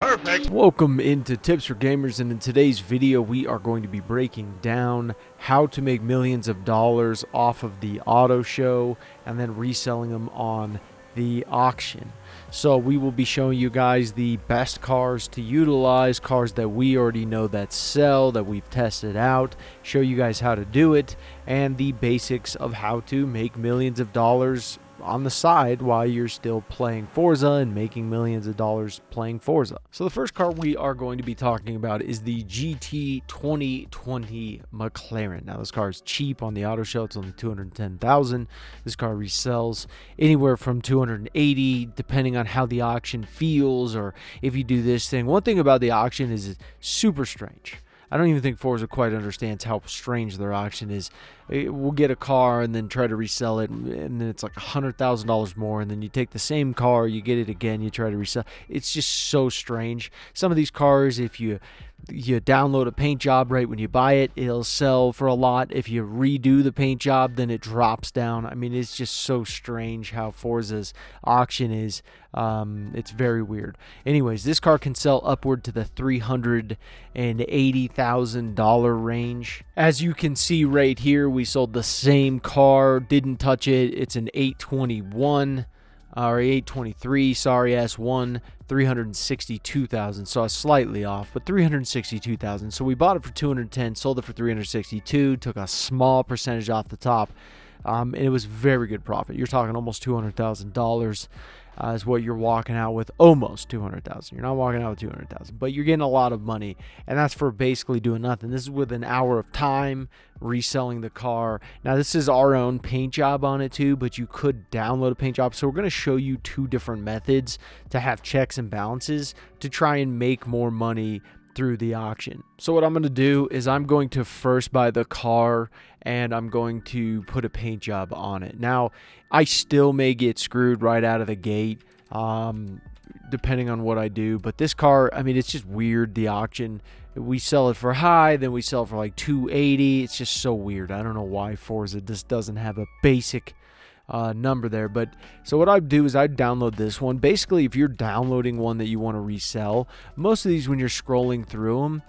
Perfect. Welcome into Tips for Gamers, and in today's video we are going to be breaking down how to make millions of dollars off of the auto show and then reselling them on the auction. So we will be showing you guys the best cars to utilize, cars that we already know that sell, that we've tested out, show you guys how to do it, and the basics of how to make millions of dollars on the side while you're still playing Forza and making millions of dollars playing Forza. So the first car we are going to be talking about is the GT 2020 McLaren. Now this car is cheap on the auto show. It's only $210,000. This car resells anywhere from $280 depending on how the auction feels or if you do this thing. One thing about the auction is it's super strange. I don't even think Forza quite understands how strange their auction is. We'll get a car and then try to resell it, and then it's like $100,000 more, and then you take the same car, you get it again, you try to resell. It's just so strange. Some of these cars, if you download a paint job right when you buy it, it'll sell for a lot. If you redo the paint job, then it drops down. I mean, it's just so strange how Forza's auction is. It's very weird. Anyways, this car can sell upward to the $380,000 range. As you can see right here, we sold the same car, didn't touch it. It's an 821 or 823, sorry, S1, 362,000. So I was slightly off, but 362,000. So we bought it for 210, sold it for 362, took a small percentage off the top, and it was very good profit. You're talking almost $200,000. Is what you're walking out with. Almost $200,000. You're not walking out with $200,000, but you're getting a lot of money, and that's for basically doing nothing. This is with an hour of time reselling the car. Now this is our own paint job on it too, but you could download a paint job. So we're going to show you two different methods to have checks and balances to try and make more money through the auction. So what I'm going to do is I'm going to first buy the car and I'm going to put a paint job on it. Now I still may get screwed right out of the gate depending on what I do, but this car, I mean, it's just weird. The auction, we sell it for high, then we sell it for like 280. It's just so weird. I don't know why Forza just doesn't have a basic number there. But so what I'd do is I'd download this one. Basically, if you're downloading one that you want to resell, most of these, when you're scrolling through them,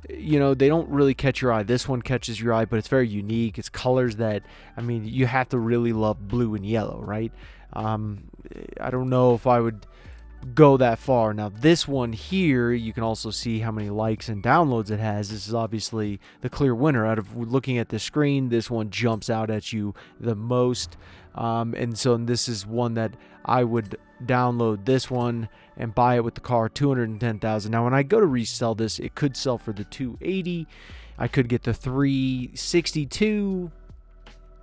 you know, they don't really catch your eye. This one catches your eye, but it's very unique. It's colors that, I mean, you have to really love blue and yellow, right? I don't know if I would go that far. Now this one here, you can also see how many likes and downloads it has. This is obviously the clear winner. Out of looking at the screen, this one jumps out at you the most, and so this is one that I would download this one and buy it with the car. 210,000. Now when I go to resell this, it could sell for the 280. I could get the 362.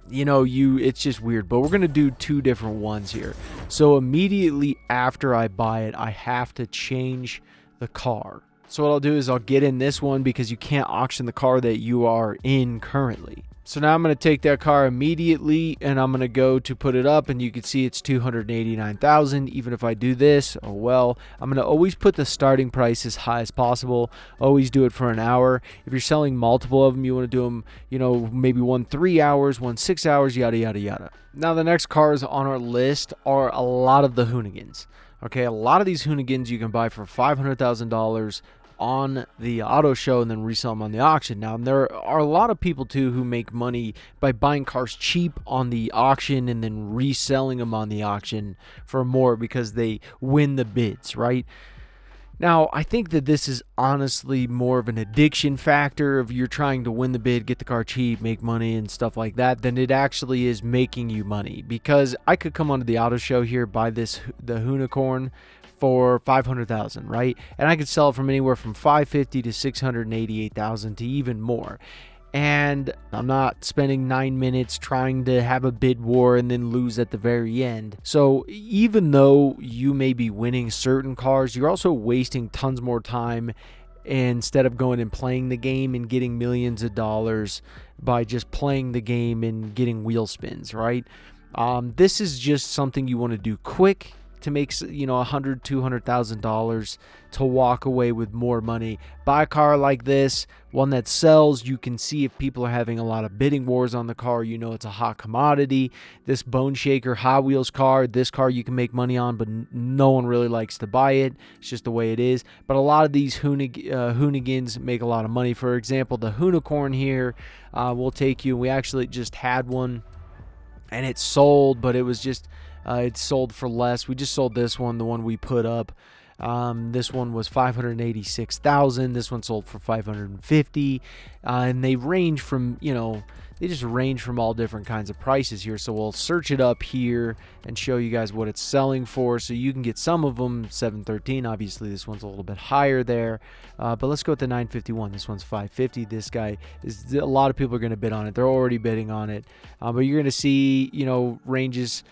You know, it's just weird, but we're going to do two different ones here. So immediately after I buy it, I have to change the car. So what I'll do is I'll get in this one because you can't auction the car that you are in currently. So now I'm going to take that car immediately and I'm going to go to put it up, and you can see it's 289,000. Even if I do this, oh well. I'm going to always put the starting price as high as possible. Always do it for an hour. If you're selling multiple of them, you want to do them, you know, maybe one 3 hours, one 6 hours, yada yada yada. Now the next cars on our list are a lot of the hoonigans. Okay, a lot of these hoonigans you can buy for $500,000 on the auto show and then resell them on the auction. Now there are a lot of people too who make money by buying cars cheap on the auction and then reselling them on the auction for more because they win the bids, right? Now I think that this is honestly more of an addiction factor of you're trying to win the bid, get the car cheap, make money and stuff like that, than it actually is making you money. Because I could come onto the auto show here, buy the Hoonicorn for $500,000, right? And I could sell it from anywhere from $550,000 to $688,000 to even more. And I'm not spending 9 minutes trying to have a bid war and then lose at the very end. So even though you may be winning certain cars, you're also wasting tons more time instead of going and playing the game and getting millions of dollars by just playing the game and getting wheel spins, right? This is just something you want to do quick to make, $100,000, $200,000 to walk away with more money. Buy a car like this, one that sells. You can see if people are having a lot of bidding wars on the car. It's a hot commodity. This Bone Shaker Hot Wheels car, this car you can make money on, but no one really likes to buy it. It's just the way it is. But a lot of these hoonigans make a lot of money. For example, the Hoonicorn here will take you. We actually just had one, and it sold, but it was just it sold for less. We just sold this one, the one we put up. This one was $586,000. This one sold for $550,000, and they range from they just range from all different kinds of prices here. So we'll search it up here and show you guys what it's selling for, so you can get some of them. $713,000. Obviously, this one's a little bit higher there, but let's go with the $951,000. This one's $550,000. This guy is, a lot of people are going to bid on it. They're already bidding on it, but you're going to see ranges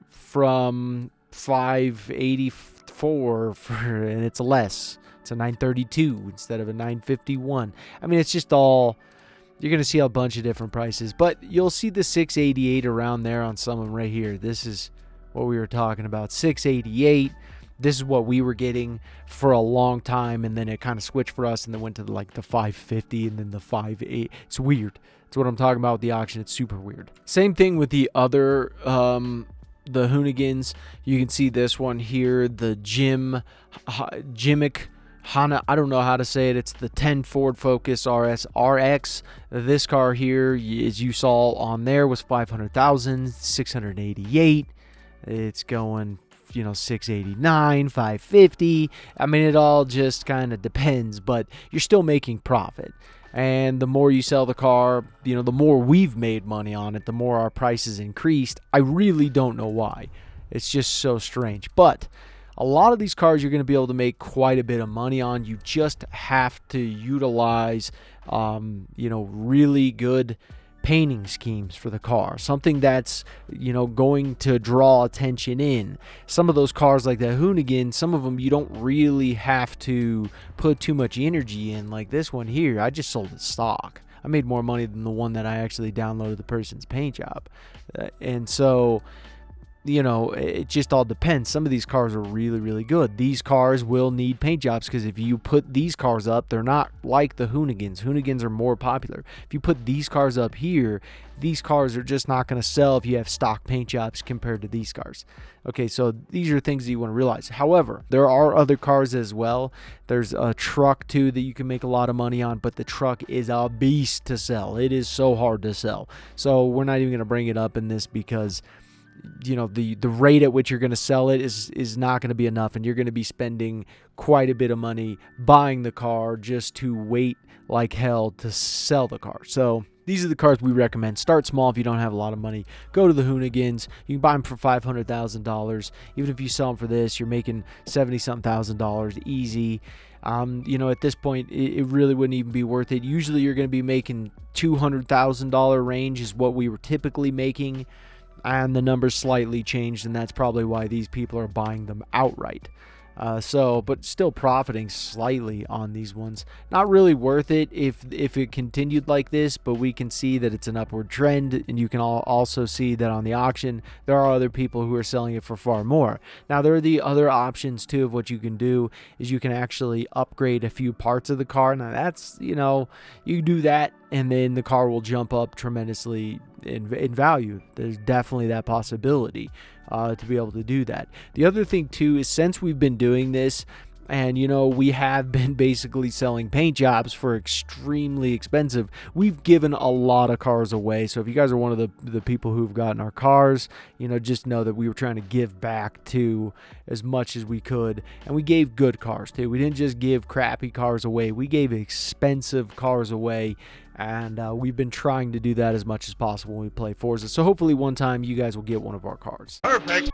from $584,000 and it's less. It's a $932,000 instead of a $951,000. I mean, it's just all, you're going to see a bunch of different prices, but you'll see the $688,000 around there on some of them right here. This is what we were talking about, $688,000. This is what we were getting for a long time, and then it kind of switched for us and then went to like the $550,000 and then the $580,000. It's weird. That's what I'm talking about with the auction. It's super weird. Same thing with the other the Hoonigans. You can see this one here, the Jimmick Hana, I don't know how to say it. It's the 10 Ford Focus RX. This car here, as you saw on there, was $500,000, $688,000. It's going, $689,000, $550,000. I mean, it all just kind of depends, but you're still making profit. And the more you sell the car, the more we've made money on it, the more our prices increased. I really don't know why. It's just so strange. But a lot of these cars you're going to be able to make quite a bit of money on. You just have to utilize, really good painting schemes for the car, something that's going to draw attention in. Some of those cars like the Hoonigan, some of them you don't really have to put too much energy in. Like this one here, I just sold it stock. I made more money than the one that I actually downloaded the person's paint job, and so it just all depends. Some of these cars are really, really good. These cars will need paint jobs because if you put these cars up, they're not like the Hoonigans. Hoonigans are more popular. If you put these cars up here, these cars are just not going to sell if you have stock paint jobs compared to these cars. Okay, so these are things that you want to realize. However, there are other cars as well. There's a truck too that you can make a lot of money on, but the truck is a beast to sell. It is so hard to sell. So we're not even going to bring it up in this because the rate at which you're going to sell it is not going to be enough, and you're going to be spending quite a bit of money buying the car just to wait like hell to sell the car. So these are the cars we recommend. Start small if you don't have a lot of money. Go to the Hoonigans. You can buy them for $500,000. Even if you sell them for this, you're making $70-something thousand easy. At this point, it really wouldn't even be worth it. Usually you're going to be making $200,000 range is what we were typically making. And the numbers slightly changed, and that's probably why these people are buying them outright. But still profiting slightly on these ones. Not really worth it if it continued like this, but we can see that it's an upward trend, and you can also see that on the auction, there are other people who are selling it for far more. Now, there are the other options, too, of what you can do, is you can actually upgrade a few parts of the car. Now, that's, you do that, and then the car will jump up tremendously in value. There's definitely that possibility to be able to do that. The other thing too is, since we've been doing this, and we have been basically selling paint jobs for extremely expensive, we've given a lot of cars away. So if you guys are one of the people who've gotten our cars, just know that we were trying to give back to as much as we could, and we gave good cars too. We didn't just give crappy cars away, we gave expensive cars away. And we've been trying to do that as much as possible when we play Forza. So hopefully one time you guys will get one of our cars. Perfect.